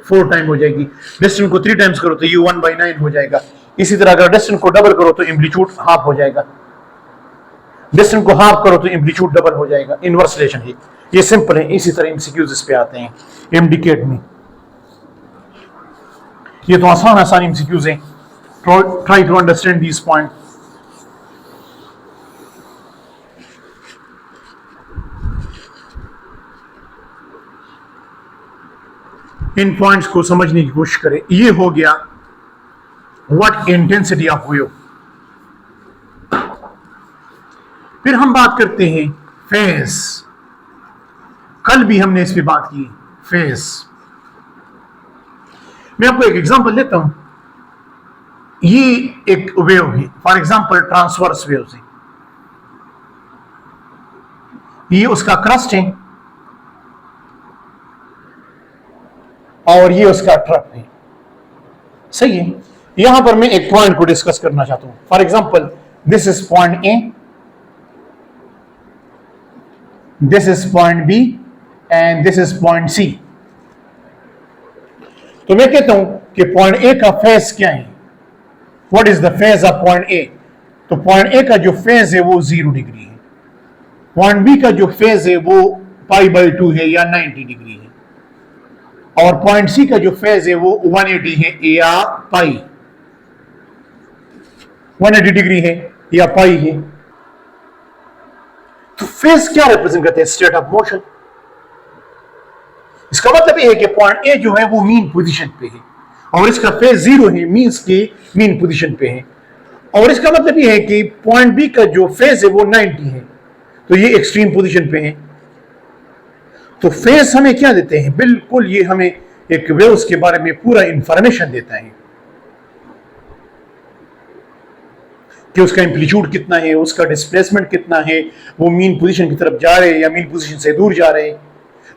A: 4 टाइम हो जाएगी। डिस्टेंस को 3 टाइम्स करो तो ये 1/9 हो जाएगा। इसी तरह अगर डिस्टेंस को डबल करो तो एम्पलीट्यूड हाफ हो जाएगा, डिस्टेंस को हाफ करो तो एम्पलीट्यूड डबल हो जाएगा। इनवर्स रिलेशन है, ये सिंपल है। इसी तरह एमसीक्यूज इस पे आते हैं एमडीकेट में। ये तो आसान एमसीक्यूज हैं। Try to understand this point. इन पॉइंट्स को समझने की कोशिश करें। ये हो गया व्हाट इंटेंसिटी ऑफ वेव। फिर हम बात करते हैं फेज। कल भी हमने इस पे बात की, फेज। मैं आपको एक एग्जांपल देता हूं। ये एक वेव है, फॉर एग्जांपल ट्रांसवर्स वेव है। ये उसका क्रस्ट है और ये उसका ट्रफ है, सही है। यहां पर मैं एक पॉइंट को डिस्कस करना चाहता हूं। For example this is point A, this is point B and this is point C. तो मैं कहता हूं कि पॉइंट ए का फेज क्या है, what is the phase of point A. तो पॉइंट ए का जो फेज है वो 0 डिग्री है, पॉइंट बी का जो फेज है वो π/2 है या 90 डिग्री है, और पॉइंट सी का जो फेज है वो 180 है या पाई 180 डिग्री है या पाई है। तो फेज क्या रिप्रेजेंट करते हैं, स्टेट ऑफ मोशन। इसका मतलब यह है कि पॉइंट ए जो है वो मीन पोजीशन पे है और इसका फेज 0 है, मीन्स की मीन पोजीशन पे है। और इसका मतलब यह है कि पॉइंट बी का जो फेज है वो 90 है, तो ये एक्सट्रीम पोजीशन पे है। तो फेज हमें क्या देते हैं, बिल्कुल ये हमें एक वेव्स के बारे में पूरा इंफॉर्मेशन देता है कि उसका एम्पलीट्यूड कितना है, उसका डिस्प्लेसमेंट कितना है, वो मीन पोजीशन की तरफ जा रहे हैं या मीन पोजीशन से दूर जा रहे हैं,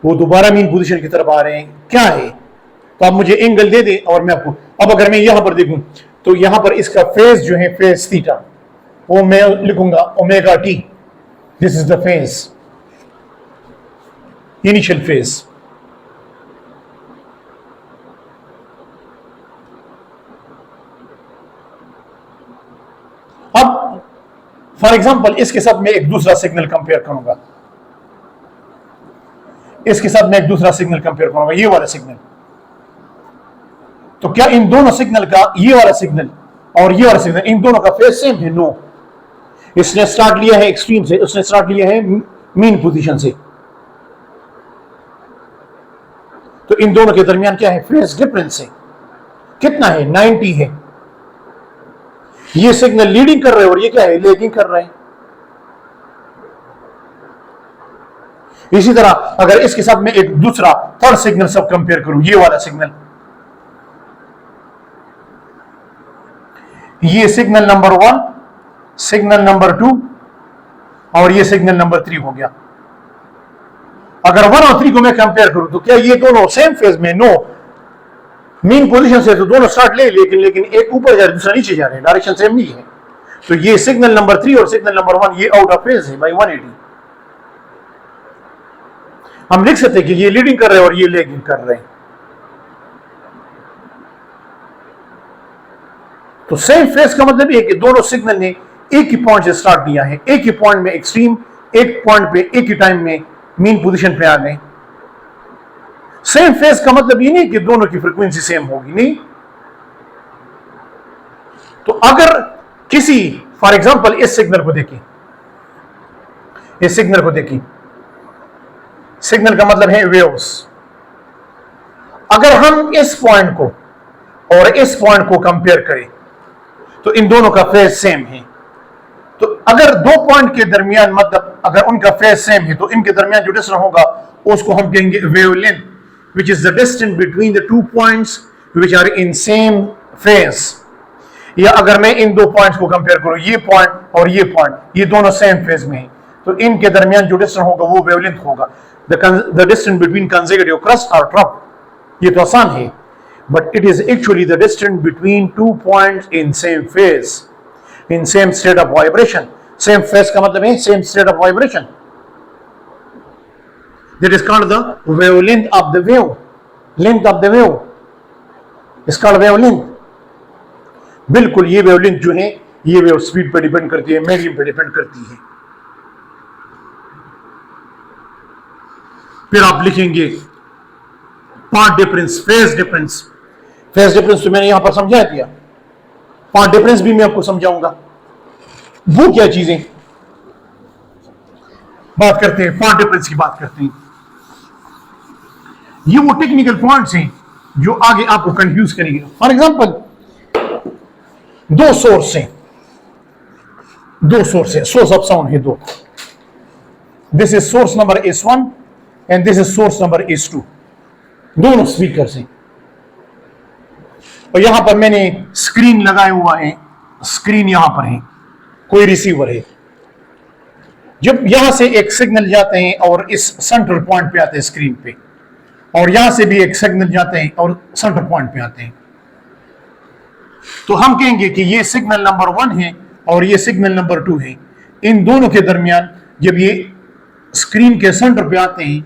A: वो दोबारा मीन पोजीशन की तरफ आ रहे हैं, क्या है। तो आप मुझे एंगल दे दें और मैं आपको, अब अगर मैं यहां पर देखूं तो यहां पर इसका फेज जो है फेज थीटा, वो मैं लिखूंगा omega T, this is the phase, initial phase. अब फॉर एग्जांपल इसके साथ मैं एक दूसरा सिग्नल कंपेयर करूंगा, इसके साथ मैं एक दूसरा सिग्नल कंपेयर करूंगा, ये वाला सिग्नल। तो क्या इन दोनों सिग्नल का, ये वाला सिग्नल और ये वाला सिग्नल, इन दोनों का फेज सेम है? नो। इसने स्टार्ट लिया है एक्सट्रीम से, उसने स्टार्ट लिया है मीन पोजीशन से, तो इन दोनों के दरमियान क्या है, फेज डिफरेंस है। कितना है, 90 है। ये सिग्नल लीडिंग कर रहे हैं और ये क्या है, लैगिंग कर रहे हैं। इसी तरह अगर इसके साथ मैं एक दूसरा थर्ड सिग्नल सब कंपेयर करूं, ये वाला सिग्नल, ये सिग्नल नंबर 1, सिग्नल नंबर 2 और ये सिग्नल नंबर 3 हो गया। अगर 1 और 3 को मैं कंपेयर करूं तो क्या ये दोनों सेम फेज में? नो। मीन पोजीशन से तो दोनों स्टार्ट ले, लेकिन एक ऊपर जा रहा है दूसरा नीचे जा रहे हैं, डायरेक्शन सेम नहीं है। तो ये सिग्नल नंबर 3 और सिग्नल नंबर 1 ये आउट ऑफ फेज है बाय 180। हम लिख सकते हैं कि ये लीडिंग कर रहे हैं और ये लैगिंग कर रहे हैं। तो सेम फेज का मतलब ये कि दोनों सिग्नल ने एक ही पॉइंट से स्टार्ट किया है, एक ही पॉइंट में एक्सट्रीम, एक पॉइंट पे एक ही टाइम में मीन पोजीशन पे आ गए। सेम फेज का मतलब ये नहीं कि दोनों की फ्रीक्वेंसी सेम होगी, नहीं। तो अगर किसी, फॉर एग्जांपल इस सिग्नल को देखिए, इस सिग्नल को देखिए, सिग्नल का मतलब है वेव्स। अगर हम इस पॉइंट को और इस पॉइंट को कंपेयर करें तो इन दोनों का फेज सेम है। तो अगर दो पॉइंट के दरमियान, मतलब अगर उनका फेज सेम है, तो इनके दरमियान जो डिस्टेंस होगा उसको हम कहेंगे wavelength, which is the distance between the two points which are in same phase। या अगर मैं इन दो पॉइंट्स को कंपेयर करूं, ये पॉइंट और ये पॉइंट, ये दोनों सेम फेज में हैं, तो इनके दरमियान जो डिस्टेंस होगा वो वेवलेंथ होगा, the distance between consecutive crust or trough। ये तो आसान है, but it is actually the distance between two points in same phase, in same state of vibration। same phase का मतलब है same state of vibration। That is called the wavelength of the wave, length of the wave is called wavelength। बिल्कुल ये wavelength जो है ये wave speed पर depend करती है, मीडियम पर डिपेंड करती है। फिर आप लिखेंगे path difference, phase difference. Phase difference तो मैंने यहां पर समझा दिया, पाथ डिफरेंस भी मैं आपको समझाऊंगा। वो क्या चीजें, बात करते हैं पाथ डिफरेंस की, बात करते हैं। ये वो टेक्निकल पॉइंट्स हैं जो आगे आपको कंफ्यूज करेंगे। फॉर एग्जांपल दो सोर्स हैं, दो सोर्स है, सोर्स ऑफ साउंड है दो। This is source number S1 and this is source number S2, दोनों स्पीकर से। और यहां पर मैंने स्क्रीन लगाया हुआ है, स्क्रीन यहां पर है, कोई रिसीवर है। जब यहां से एक सिग्नल जाते हैं और इस सेंट्रल पॉइंट पे आते हैं स्क्रीन पे, और यहां से भी एक सिग्नल जाते हैं और सेंटर पॉइंट पे आते हैं, तो हम कहेंगे कि ये सिग्नल नंबर 1 है और ये सिग्नल नंबर 2 है। इन दोनों के दरमियान जब ये स्क्रीन के सेंटर पे आते हैं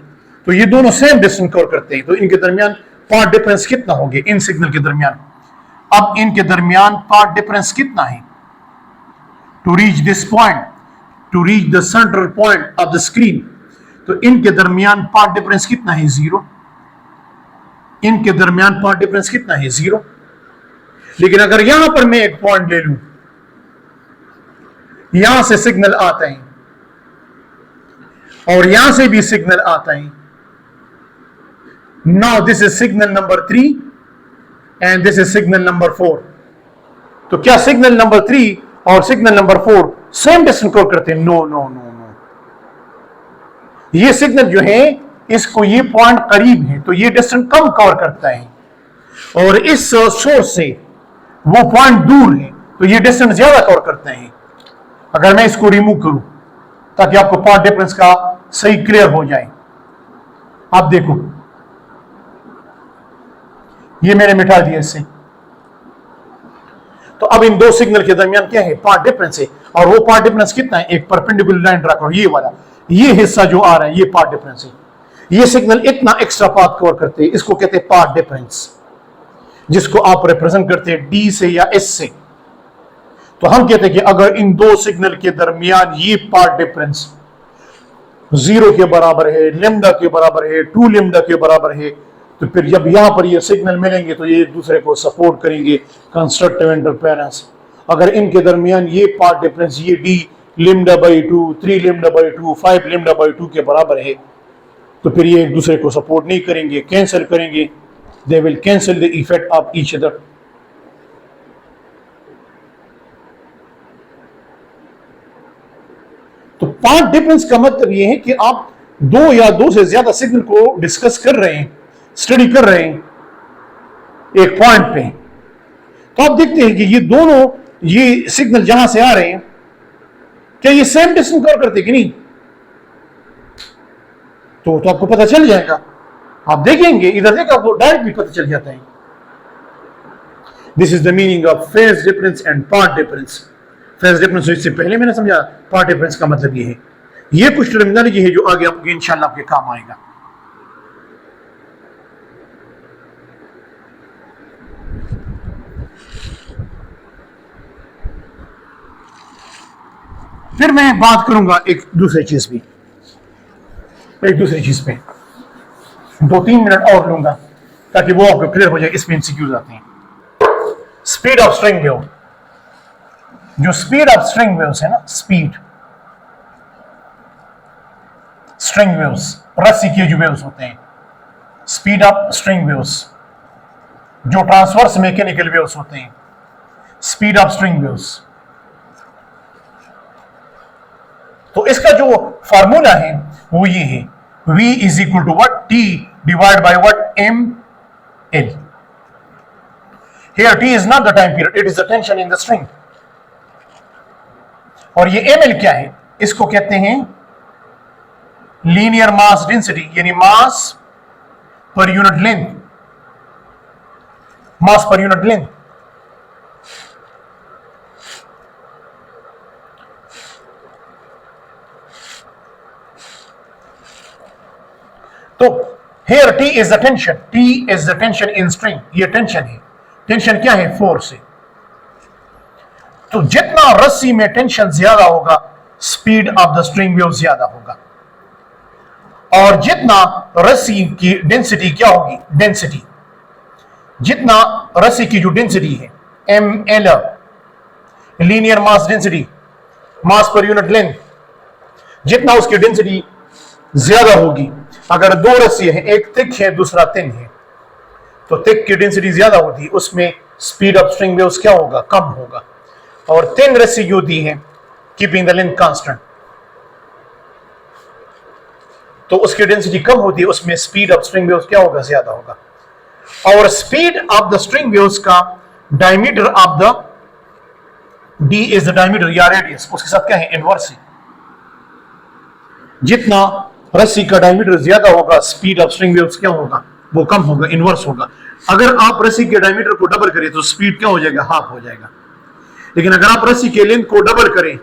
A: तो ये दोनों सेम डिस्टेंस कवर करते हैं, तो इनके दरमियान पाथ डिफरेंस कितना होगा इन सिग्नल के दरमियान? अब इनके दरमियान पाथ डिफरेंस कितना है? To reach this point, to reach the central point of the screen, तो इनके दरमियान पाथ डिफरेंस कितना है? 0। इनके दरमियान पाथ डिफरेंस कितना है? 0। लेकिन अगर यहां पर मैं एक पॉइंट ले लूं, यहां से सिग्नल आता है और यहां से भी सिग्नल आता है, now this is signal number 3 and this is signal number 4। तो क्या सिग्नल नंबर 3 और signal number 4 same distance cover करते हैं? No no no no. ये सिग्नल जो है इसको ये पॉइंट करीब है तो ये डिस्टेंस कम कवर करता है, और इस सोर्स से वो पॉइंट दूर है तो ये डिस्टेंस ज्यादा कवर करते हैं। अगर मैं इसको रिमूव करूं ताकि आपको पाथ डिफरेंस का सही क्लियर हो जाए, आप देखो ये मैंने मिटा दिया इससे। तो अब इन दो सिग्नल के दरमियान क्या है? पाथ डिफरेंस है, और वो पाथ डिफरेंस कितना है? एक परपेंडिकुलर लाइन ड्रा करो, ये वाला, ये हिस्सा जो आ रहा है ये पाथ डिफरेंस है। ये सिग्नल इतना एक्स्ट्रा पाथ कवर करते हैं, इसको कहते हैं पाथ डिफरेंस, जिसको आप रिप्रेजेंट करते हैं डी से या एस से। तो हम कहते हैं कि अगर इन दो सिग्नल के दरमियान ये पाथ डिफरेंस 0 के बराबर है, लेमडा के बराबर है, 2 लेमडा के बराबर है, तो फिर जब यहां पर ये सिग्नल मिलेंगे तो ये एक दूसरे को सपोर्ट करेंगे, कंस्ट्रक्टिव इंटरफेरेंस। अगर इनके दरमियान ये पाथ डिफरेंस ये D lambda by 2, 3 lambda by 2, 5 lambda by 2 के बराबर है, तो फिर ये एक दूसरे को सपोर्ट नहीं करेंगे, कैंसिल करेंगे, they will cancel the effect of each other. तो पाथ डिफरेंस का मतलब यह है कि आप दो या दो से ज्यादा सिग्नल को डिस्कस कर रहे हैं, स्टडी कर रहे हैं एक पॉइंट पे, तो आप देखते हैं कि ये दोनों ये सिग्नल जहां से आ रहे हैं क्या ये सेम डिस्टेंस कवर करते कि नहीं? तो आपको पता चल जाएगा, आप देखेंगे इधर देखो आपको डायरेक्ट भी पता चल जाता है। This is the meaning of phase difference and path difference. Phase difference इससे पहले मैंने समझा, पाथ डिफरेंस का मतलब ये है। ये कुछ टर्मिनोलॉजी है जो आगे आपके इंशाल्लाह आपके काम आएगा। फिर मैं बात करूंगा एक दूसरी चीज भी, एक दूसरी चीज पे 2-3 मिनट और लूंगा ताकि वो आपको क्लियर हो जाए। इसमें एमसीक्यूज आते हैं। स्पीड ऑफ स्ट्रिंग वेव, जो स्पीड ऑफ स्ट्रिंग वेव्स है ना, स्पीड स्ट्रिंग वेव्स, रस्सी के जो वेव्स होते हैं, स्पीड ऑफ स्ट्रिंग वेव्स, जो ट्रांसवर्स मैकेनिकल वेव्स होते हैं, स्पीड ऑफ स्ट्रिंग वेव्स। तो इसका जो फार्मूला है वो ये है, v is equal to what? t divide by what? ml। Here t is not the time period, it is the tension in the string। और ये ml क्या है? इसको कहते हैं लीनियर मास डेंसिटी, यानी मास पर यूनिट लेंथ, मास per unit length. तो here T is the tension, T is the tension in string, ये टेंशन है। टेंशन क्या है? फोर्स है। तो जितना रस्सी में टेंशन ज्यादा होगा speed of the string wave ज्यादा होगा, और जितना रस्सी की डेंसिटी क्या होगी? डेंसिटी, जितना रस्सी की जो डेंसिटी है ml, लीनियर मास डेंसिटी, मास पर यूनिट लेंथ, जितना उसकी डेंसिटी ज्यादा होगी, अगर दो रस्सी है, एक थिक है दूसरा थिन है, तो थिक की डेंसिटी ज्यादा होती है, उसमें स्पीड ऑफ स्ट्रिंग वेव्स क्या होगा? कम होगा। और थिन रस्सी जो दी है कीपिंग द लेंथ कांस्टेंट, तो उसकी डेंसिटी कम होती है, उसमें स्पीड ऑफ स्ट्रिंग वेव्स क्या होगा? ज्यादा होगा। और speed of the string waves का diameter of the d is the diameter या रेडियस, उसके साथ क्या है? इनवर्स है। जितना रस्सी का डायमीटर ज्यादा होगा स्पीड ऑफ स्ट्रिंग वेव्स क्या होगा? वो कम होगा, इनवर्स होगा। अगर आप रस्सी के डायमीटर को डबल करें तो स्पीड क्या हो जाएगा? हाफ हो जाएगा। लेकिन अगर आप रस्सी के लेंथ को डबल करें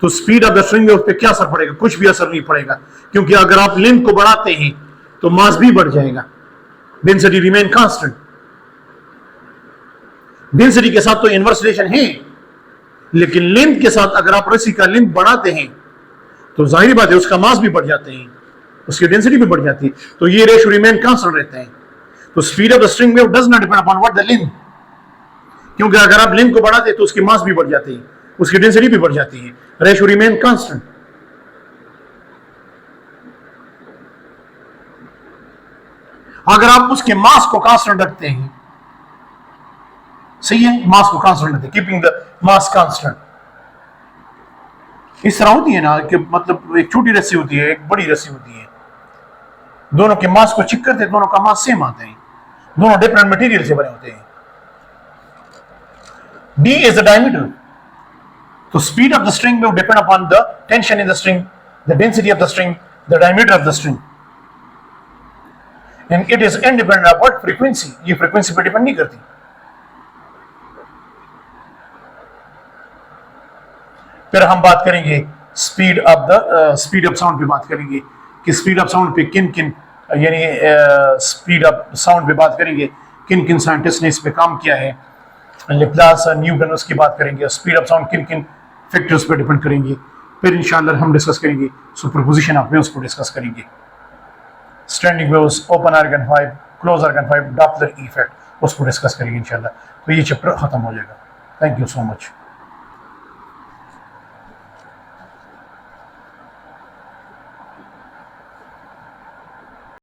A: तो speed of the string wave पे क्या असर पड़ेगा? कुछ भी असर नहीं पड़ेगा, क्योंकि अगर आप लेंथ को बढ़ाते हैं तो मास भी बढ़ जाएगा, डेंसिटी रिमेन कांस्टेंट। डेंसिटी के साथ तो इनवर्स रिलेशन है, लेकिन लेंथ के साथ अगर आप रस्सी का लेंथ बढ़ाते हैं तो जाहिर बात है उसका मास भी बढ़ जाते हैं, उसकी डेंसिटी भी बढ़ जाती है, तो ये रेशियो रिमेन कांस्टेंट रहते हैं। तो speed of the string wave does not depend upon what the length, क्योंकि अगर आप लेंथ को बढ़ाते हैं तो उसकी मास भी बढ़ जाती है, उसकी डेंसिटी भी बढ़ जाती है, रेशियो रिमेन कांस्टेंट। अगर आप उसके मास को कांस्टेंट रखते हैं, सही है, मास को कांस्टेंट रखते हैं, कीपिंग द मास कांस्टेंट। इस तरह होती है ना कि मतलब एक छोटी रस्सी होती है, एक बड़ी रस्सी होती है, दोनों के मास को चेक करते हैं, दोनों का मास सेम आते हैं, दोनों डिफरेंट मटेरियल से बने होते हैं। D is the diameter. So speed of the string will depend upon the tension in the string, the density of the string, the diameter of the string, and it is independent of what frequency. ये frequency पे depend नहीं करती। फिर हम बात करेंगे speed of sound पे बात करेंगे कि स्पीड ऑफ साउंड पे किन किन यानी स्पीड ऑफ साउंड पे बात करेंगे, किन किन साइंटिस्ट ने इस पे काम किया है, लेप्लास और न्यूटन उसकी बात करेंगे, स्पीड ऑफ साउंड किन किन फैक्टर्स पे डिपेंड करेंगे। फिर इंशाल्लाह हम डिस्कस करेंगे सुपरपोजिशन ऑफ वेव्स को डिस्कस करेंगे, standing waves, open organ pipe, close organ pipe, Doppler effect, उसको डिस्कस करेंगे इंशाल्लाह। तो ये चैप्टर खत्म हो जाएगा। Thank you so much.